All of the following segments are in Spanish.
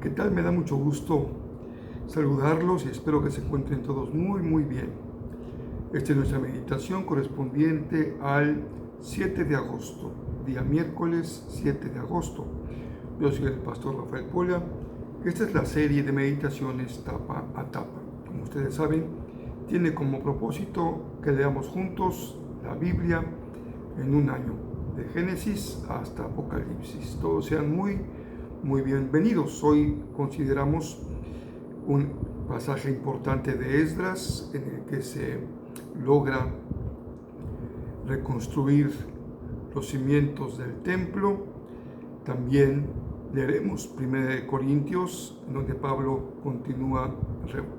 ¿Qué tal? Me da mucho gusto saludarlos y espero que se encuentren todos muy bien. Esta es nuestra meditación correspondiente al 7 de agosto, día miércoles 7 de agosto. Yo soy el pastor Rafael Pola. Esta es la serie de meditaciones tapa a tapa. Como ustedes saben, tiene como propósito que leamos juntos la Biblia en un año, de Génesis hasta Apocalipsis. Todos sean muy bienvenidos. Hoy consideramos un pasaje importante de Esdras en el que se logra reconstruir los cimientos del templo. También leeremos 1 Corintios, donde Pablo continúa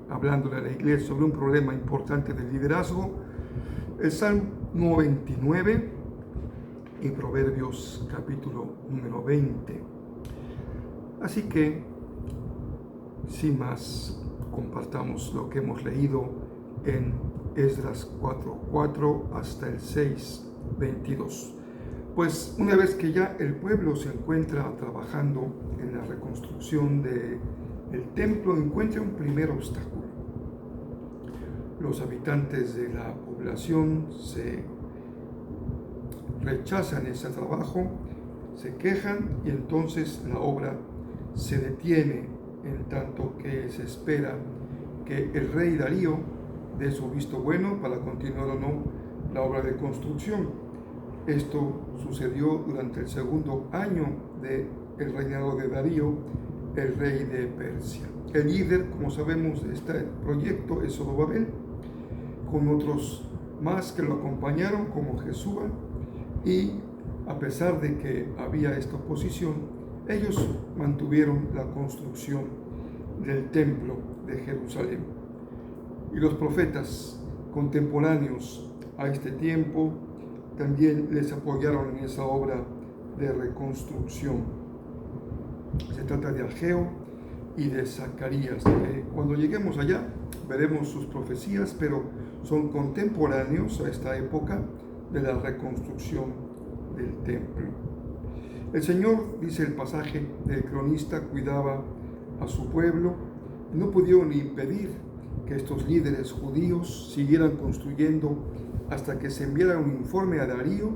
hablando a la iglesia sobre un problema importante del liderazgo. El Salmo 29 y Proverbios capítulo número 20. Así que, sin más, compartamos lo que hemos leído en Esdras 4:4 hasta el 6:22. Pues una vez que ya el pueblo se encuentra trabajando en la reconstrucción del templo, encuentra un primer obstáculo. Los habitantes de la población se rechazan ese trabajo, se quejan y entonces la obra se detiene en tanto que se espera que el rey Darío dé su visto bueno para continuar o no la obra de construcción. Esto sucedió durante el segundo año del reinado de Darío, el rey de Persia. El líder, como sabemos, de este proyecto es Zorobabel, con otros más que lo acompañaron como Jesúa, y a pesar de que había esta oposición, ellos mantuvieron la construcción del templo de Jerusalén. Y los profetas contemporáneos a este tiempo también les apoyaron en esa obra de reconstrucción. Se trata de Ageo y de Zacarías. Cuando lleguemos allá veremos sus profecías, pero son contemporáneos a esta época de la reconstrucción del templo. El Señor, dice el pasaje del cronista, cuidaba a su pueblo y no pudieron impedir que estos líderes judíos siguieran construyendo hasta que se enviara un informe a Darío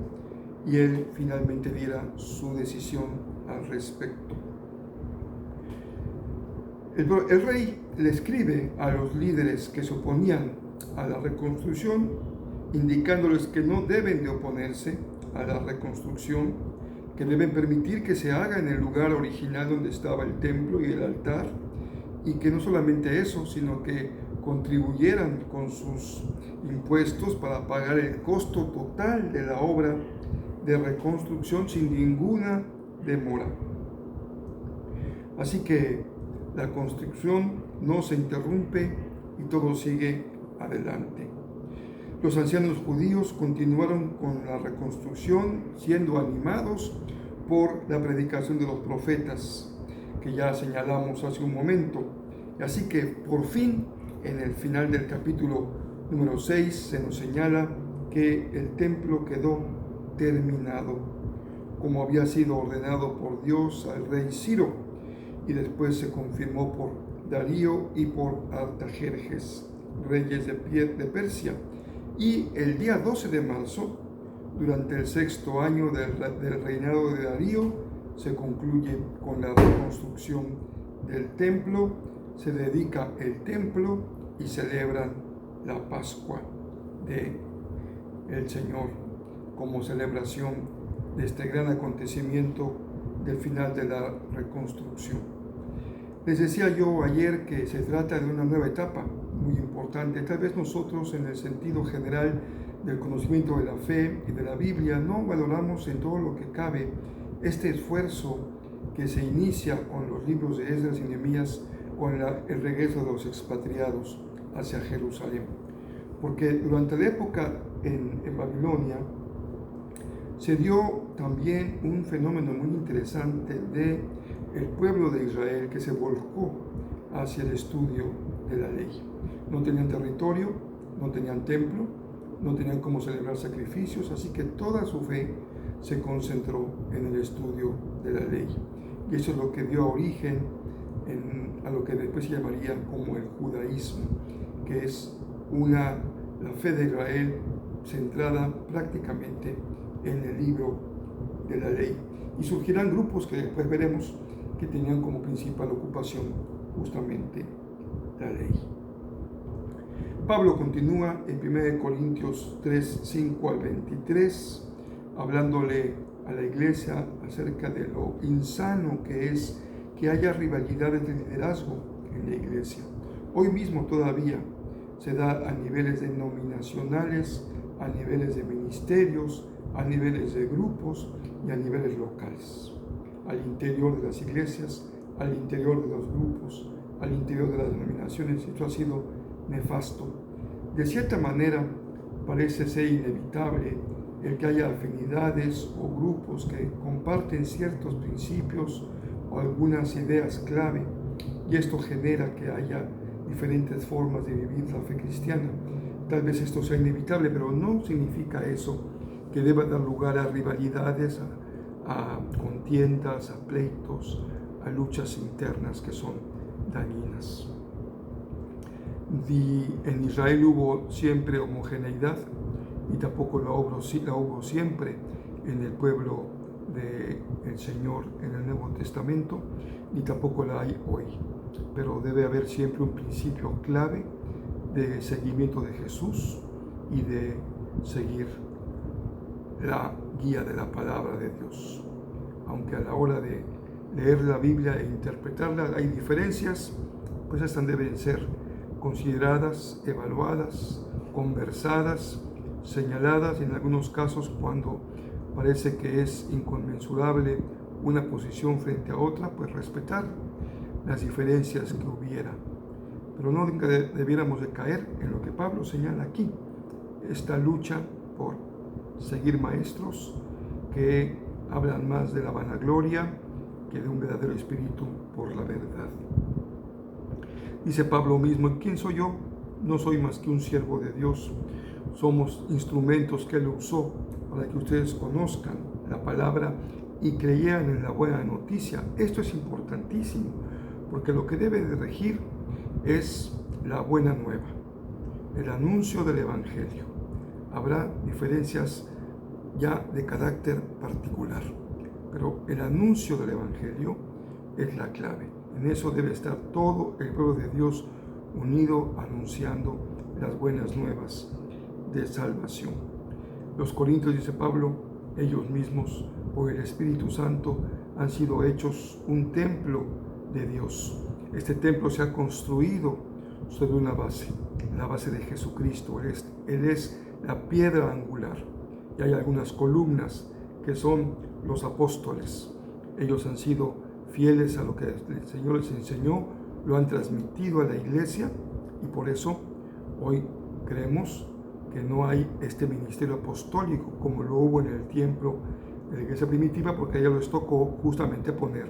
y él finalmente diera su decisión al respecto. El rey le escribe a los líderes que se oponían a la reconstrucción, indicándoles que no deben de oponerse a la reconstrucción, que deben permitir que se haga en el lugar original donde estaba el templo y el altar, y que no solamente eso, sino que contribuyeran con sus impuestos para pagar el costo total de la obra de reconstrucción sin ninguna demora. Así que la construcción no se interrumpe y todo sigue adelante. Los ancianos judíos continuaron con la reconstrucción, siendo animados por la predicación de los profetas, que ya señalamos hace un momento. Así que por fin, en el final del capítulo número 6, se nos señala que el templo quedó terminado, como había sido ordenado por Dios al rey Ciro, y después se confirmó por Darío y por Artajerjes, reyes de Persia. Y el día 12 de marzo, durante el sexto año del reinado de Darío, se concluye con la reconstrucción del templo, se dedica el templo y celebran la Pascua del Señor como celebración de este gran acontecimiento del final de la reconstrucción. Les decía yo ayer que se trata de una nueva etapa muy importante. Tal vez nosotros, en el sentido general del conocimiento de la fe y de la Biblia, no valoramos en todo lo que cabe este esfuerzo que se inicia con los libros de Esdras y Nehemías, con el regreso de los expatriados hacia Jerusalén. Porque durante la época en Babilonia se dio también un fenómeno muy interesante de el pueblo de Israel que se volcó hacia el estudio de la ley. No tenían territorio, no tenían templo, no tenían cómo celebrar sacrificios, así que toda su fe se concentró en el estudio de la ley. Y eso es lo que dio origen a lo que después se llamaría como el judaísmo, que es la fe de Israel centrada prácticamente en el libro de la ley. Y surgirán grupos que después veremos que tenían como principal ocupación justamente la ley. Pablo continúa en 1 Corintios 3, 5 al 23, hablándole a la iglesia acerca de lo insano que es que haya rivalidades de liderazgo en la iglesia. Hoy mismo todavía se da a niveles denominacionales, a niveles de ministerios, a niveles de grupos y a niveles locales. Al interior de las iglesias, al interior de los grupos, al interior de las denominaciones. Esto ha sido nefasto. De cierta manera, parece ser inevitable el que haya afinidades o grupos que comparten ciertos principios o algunas ideas clave, y esto genera que haya diferentes formas de vivir la fe cristiana. Tal vez esto sea inevitable, pero no significa eso que deba dar lugar a rivalidades, a contiendas, a pleitos, a luchas internas que son dañinas. En Israel hubo siempre homogeneidad y tampoco la hubo siempre en el pueblo del Señor en el Nuevo Testamento, ni tampoco la hay hoy. Pero debe haber siempre un principio clave de seguimiento de Jesús y de seguir la guía de la palabra de Dios. Aunque a la hora de leer la Biblia e interpretarla hay diferencias, pues estas deben ser consideradas, evaluadas, conversadas, señaladas, y en algunos casos cuando parece que es inconmensurable una posición frente a otra, pues respetar las diferencias que hubiera. Pero no debiéramos de caer en lo que Pablo señala aquí, esta lucha por seguir maestros que hablan más de la vanagloria que de un verdadero espíritu por la verdad. Dice Pablo mismo: ¿quién soy yo? No soy más que un siervo de Dios. Somos instrumentos que Él usó para que ustedes conozcan la palabra y creyeran en la buena noticia. Esto es importantísimo, porque lo que debe de regir es la buena nueva, el anuncio del Evangelio. Habrá diferencias ya de carácter particular, pero el anuncio del Evangelio es la clave. En eso debe estar todo el pueblo de Dios unido, anunciando las buenas nuevas de salvación. Los corintios, dice Pablo, ellos mismos por el Espíritu Santo han sido hechos un templo de Dios. Este templo se ha construido sobre una base, la base de Jesucristo. Él es la piedra angular, y hay algunas columnas que son los apóstoles. Ellos han sido fieles a lo que el Señor les enseñó, lo han transmitido a la iglesia, y por eso hoy creemos que no hay este ministerio apostólico como lo hubo en el tiempo de la iglesia primitiva, porque a ella les tocó justamente poner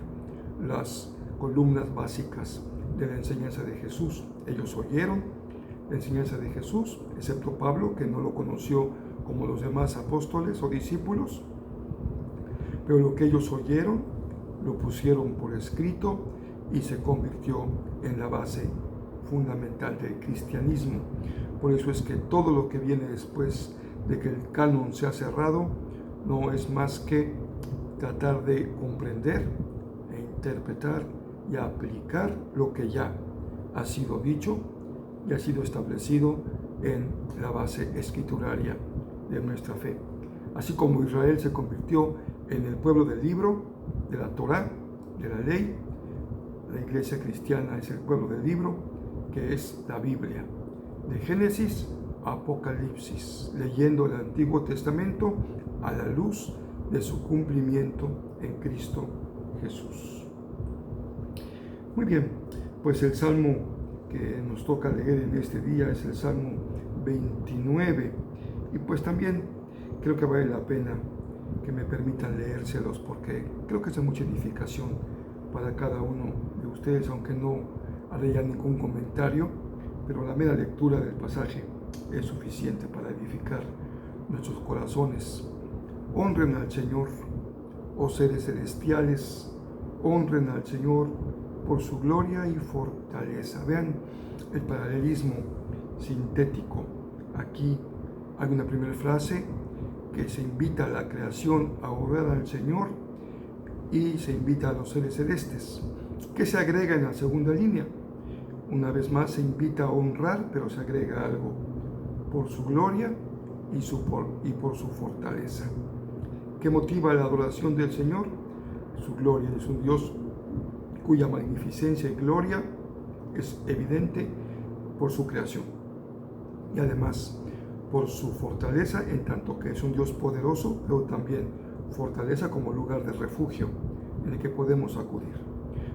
las columnas básicas de la enseñanza de Jesús. Ellos oyeron la enseñanza de Jesús, excepto Pablo, que no lo conoció como los demás apóstoles o discípulos, pero lo que ellos oyeron lo pusieron por escrito y se convirtió en la base fundamental del cristianismo. Por eso es que todo lo que viene después de que el canon se ha cerrado no es más que tratar de comprender e interpretar y aplicar lo que ya ha sido dicho y ha sido establecido en la base escrituraria de nuestra fe. Así como Israel se convirtió en el pueblo del libro, de la Torá, de la ley, la iglesia cristiana es el pueblo del libro, que es la Biblia, de Génesis a Apocalipsis, leyendo el Antiguo Testamento a la luz de su cumplimiento en Cristo Jesús. Muy bien, pues el salmo que nos toca leer en este día es el Salmo 29, y pues también creo que vale la pena que me permitan leérselos, porque creo que es de mucha edificación para cada uno de ustedes, aunque no haré ya ningún comentario, pero la mera lectura del pasaje es suficiente para edificar nuestros corazones. Honren al Señor, oh seres celestiales, honren al Señor, por su gloria y fortaleza. Vean el paralelismo sintético. Aquí hay una primera frase que se invita a la creación a orar al Señor y se invita a los seres celestes. ¿Qué se agrega en la segunda línea? Una vez más se invita a honrar, pero se agrega algo: por su gloria y por su fortaleza. ¿Qué motiva la adoración del Señor? Su gloria. Es un Dios cuya magnificencia y gloria es evidente por su creación. Y además por su fortaleza, en tanto que es un Dios poderoso, pero también fortaleza como lugar de refugio en el que podemos acudir.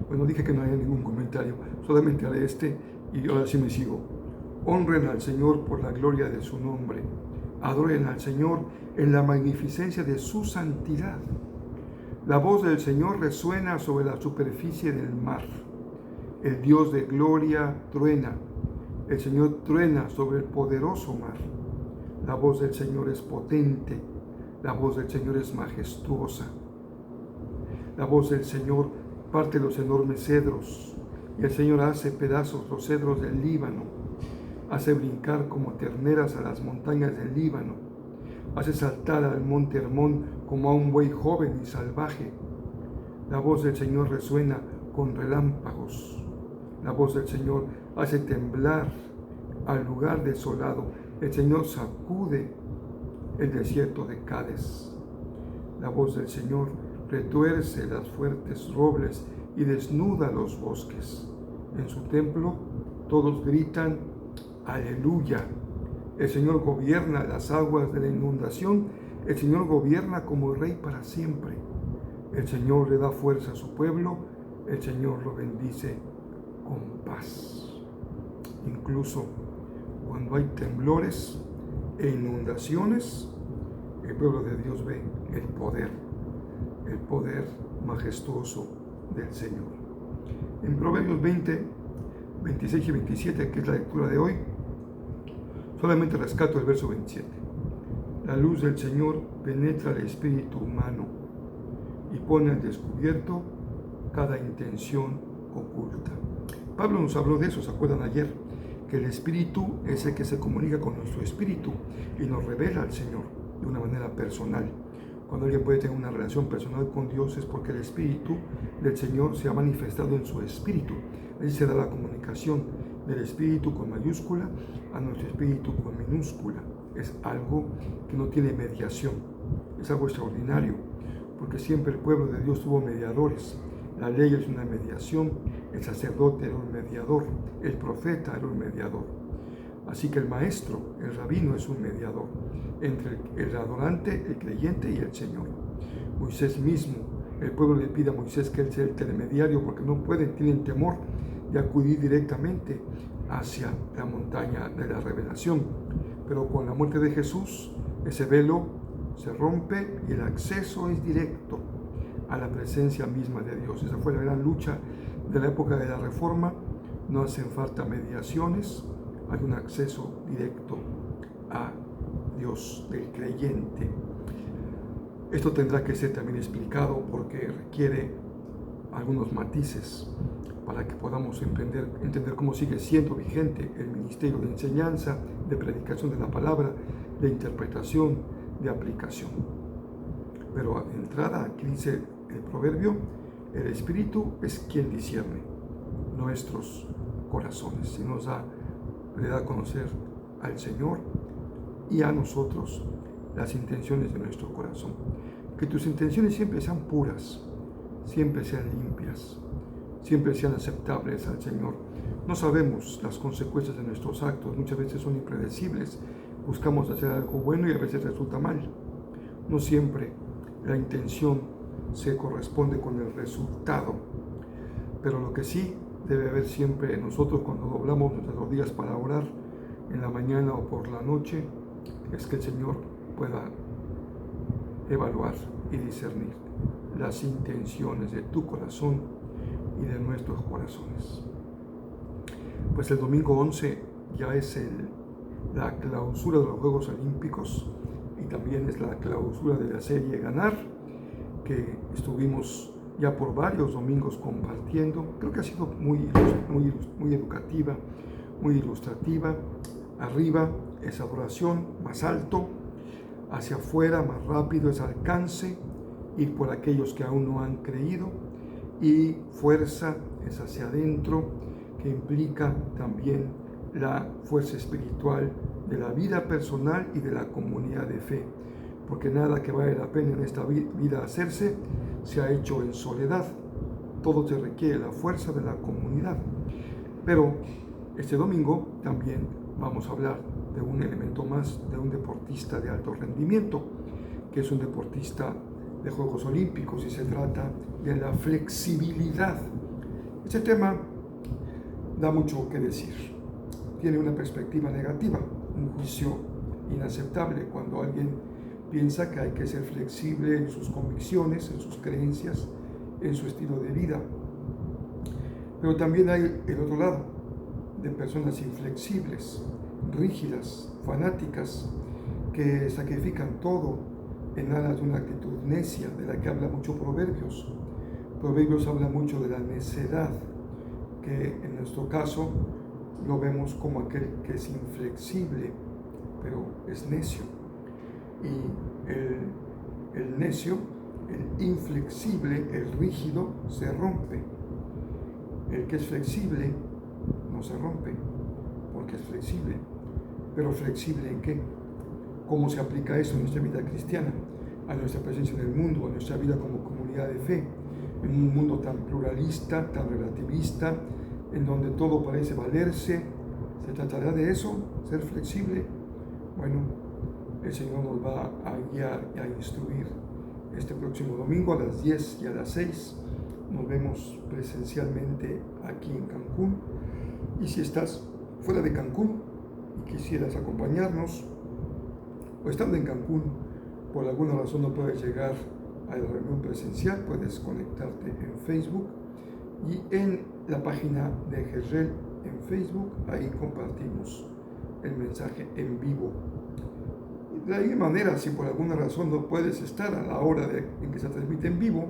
Bueno, dije que no había ningún comentario, solamente haré este y ahora sí me sigo. Honren al Señor por la gloria de su nombre. Adoren al Señor en la magnificencia de su santidad. La voz del Señor resuena sobre la superficie del mar. El Dios de gloria truena. El Señor truena sobre el poderoso mar. La voz del Señor es potente. La voz del Señor es majestuosa. La voz del Señor parte los enormes cedros. Y el Señor hace pedazos los cedros del Líbano. Hace brincar como terneras a las montañas del Líbano. Hace saltar al monte Hermón como a un buey joven y salvaje. La voz del Señor resuena con relámpagos. La voz del Señor hace temblar al lugar desolado. El Señor sacude el desierto de Cades. La voz del Señor retuerce las fuertes robles y desnuda los bosques. En su templo todos gritan aleluya. El Señor gobierna las aguas de la inundación. El Señor gobierna como Rey para siempre. El Señor le da fuerza a su pueblo. El Señor lo bendice con paz. Incluso cuando hay temblores e inundaciones, el pueblo de Dios ve el poder majestuoso del Señor. En Proverbios 20, 26 y 27, que es la lectura de hoy, solamente rescato el verso 27. La luz del Señor penetra el espíritu humano y pone al descubierto cada intención oculta. Pablo nos habló de eso, ¿se acuerdan ayer? Que el espíritu es el que se comunica con nuestro espíritu y nos revela al Señor de una manera personal. Cuando alguien puede tener una relación personal con Dios es porque el espíritu del Señor se ha manifestado en su espíritu. Ahí se da la comunicación del espíritu con mayúscula a nuestro espíritu con minúscula. Es algo que no tiene mediación, es algo extraordinario, porque siempre el pueblo de Dios tuvo mediadores. La ley es una mediación, el sacerdote era un mediador, el profeta era un mediador. Así que el maestro, el rabino, es un mediador entre el adorante, el creyente y el Señor. Moisés mismo, el pueblo le pide a Moisés que él sea el intermediario porque no pueden, tienen temor de acudir directamente hacia la montaña de la revelación. Pero con la muerte de Jesús, ese velo se rompe y el acceso es directo a la presencia misma de Dios. Esa fue la gran lucha de la época de la Reforma. No hacen falta mediaciones, hay un acceso directo a Dios del creyente. Esto tendrá que ser también explicado porque requiere algunos matices para que podamos entender cómo sigue siendo vigente el ministerio de enseñanza, de predicación de la palabra, de interpretación, de aplicación. Pero de entrada, aquí dice el proverbio, el Espíritu es quien discierne nuestros corazones y le da a conocer al Señor y a nosotros las intenciones de nuestro corazón. Que tus intenciones siempre sean puras, siempre sean limpias, siempre sean aceptables al Señor. No sabemos las consecuencias de nuestros actos, muchas veces son impredecibles. Buscamos hacer algo bueno y a veces resulta mal. No siempre la intención se corresponde con el resultado, pero lo que sí debe haber siempre en nosotros cuando doblamos nuestras rodillas para orar en la mañana o por la noche es que el Señor pueda evaluar y discernir las intenciones de tu corazón y de nuestros corazones. Pues el domingo 11 ya es la clausura de los Juegos Olímpicos y también es la clausura de la serie Ganar, que estuvimos ya por varios domingos compartiendo. Creo que ha sido muy educativa, muy ilustrativa. Arriba es adoración, más alto. Hacia afuera, más rápido es alcance, ir por aquellos que aún no han creído. Y fuerza es hacia adentro, que implica también la fuerza espiritual de la vida personal y de la comunidad de fe. Porque nada que vale la pena en esta vida hacerse se ha hecho en soledad. Todo te requiere la fuerza de la comunidad. Pero este domingo también vamos a hablar de un elemento más, de un deportista de alto rendimiento, que es un deportista de Juegos Olímpicos, y se trata de la flexibilidad. Este tema da mucho que decir. Tiene una perspectiva negativa, un juicio inaceptable cuando alguien piensa que hay que ser flexible en sus convicciones, en sus creencias, en su estilo de vida. Pero también hay el otro lado, de personas inflexibles, rígidas, fanáticas, que sacrifican todo en aras de una actitud necia, de la que habla mucho Proverbios. Proverbios habla mucho de la necedad, que en nuestro caso lo vemos como aquel que es inflexible, pero es necio. Y el necio, el inflexible, el rígido, se rompe. El que es flexible no se rompe, porque es flexible. ¿Pero flexible en qué? ¿Cómo se aplica eso en nuestra vida cristiana, a nuestra presencia en el mundo, a nuestra vida como comunidad de fe, en un mundo tan pluralista, tan relativista, en donde todo parece valerse? ¿Se tratará de eso, ser flexible? Bueno, el Señor nos va a guiar y a instruir este próximo domingo a las 10 y a las 6. Nos vemos presencialmente aquí en Cancún. Y si estás fuera de Cancún y quisieras acompañarnos, o estando en Cancún, por alguna razón no puedes llegar a la reunión presencial, puedes conectarte en Facebook y en la página de Jezreel en Facebook. Ahí compartimos el mensaje en vivo. De la misma manera, si por alguna razón no puedes estar a la hora en que se transmite en vivo,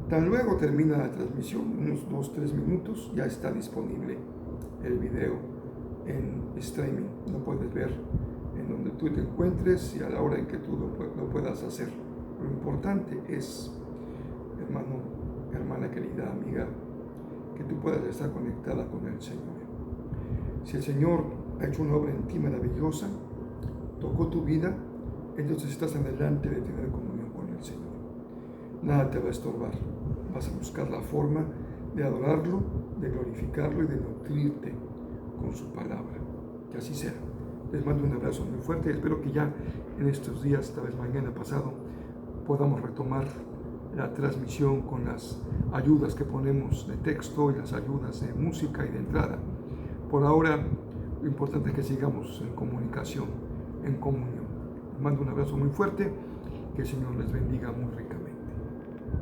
tan luego termina la transmisión, unos 2-3 minutos, ya está disponible el video en streaming. Lo puedes ver en donde tú te encuentres y a la hora en que tú lo puedas hacer. Lo importante es, hermano, hermana querida, amiga, que tú puedas estar conectada con el Señor. Si el Señor ha hecho una obra en ti maravillosa, tocó tu vida, entonces estás adelante de tener comunión con el Señor. Nada te va a estorbar. Vas a buscar la forma de adorarlo, de glorificarlo y de nutrirte con su palabra. Que así sea. Les mando un abrazo muy fuerte. Espero que ya en estos días, tal vez mañana pasado, podamos retomar la transmisión con las ayudas que ponemos de texto y las ayudas de música y de entrada. Por ahora, lo importante es que sigamos en comunicación, en comunión. Les mando un abrazo muy fuerte. Que el Señor les bendiga muy ricamente.